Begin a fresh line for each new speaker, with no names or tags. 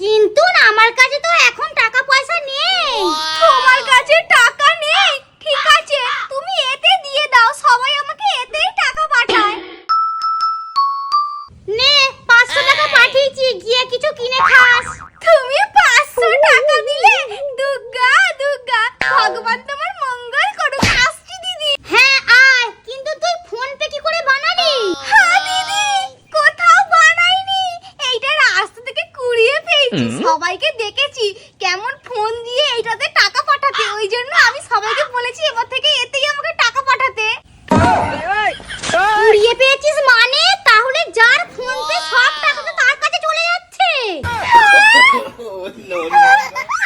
কিন্তু আমার কাছে তো এখন টাকা পয়সা নেই।
তোমার কাছে টাকা নেই? ঠিক আছে, তুমি এতে দিয়ে দাও, সবাই আমাকে এতেই টাকা পাঠায়।
নে 500 টাকা পাঠিয়েছি, গিয়ে কিছু কিনে খাস।
তুমি 500 টাকা দিলে? দুর্গা দুর্গা, ভগবান তোমার মঙ্গল করুক। আসছি দিদি।
হ্যাঁ আয়, কিন্তু তুই ফোন পে কি করে বানালি?
হ্যাঁ দিদি, কোথাও বানাইনি, এইটা রাস্তা থেকে কুড়িয়ে পেয়েছি। সবাইকে দেখেছি কেমন ফোন দিয়ে এইটাতে টাকা পাঠাতে, ওই জন্য আমি সবাইকে বলেছি এবার থেকে এতেই আমাকে টাকা পাঠাতে।
কুড়িয়ে পেয়েছিস মানে? তাহলে যার ফোন পে সব টাকা তো তার কাছে চলে যাচ্ছে।
No, no.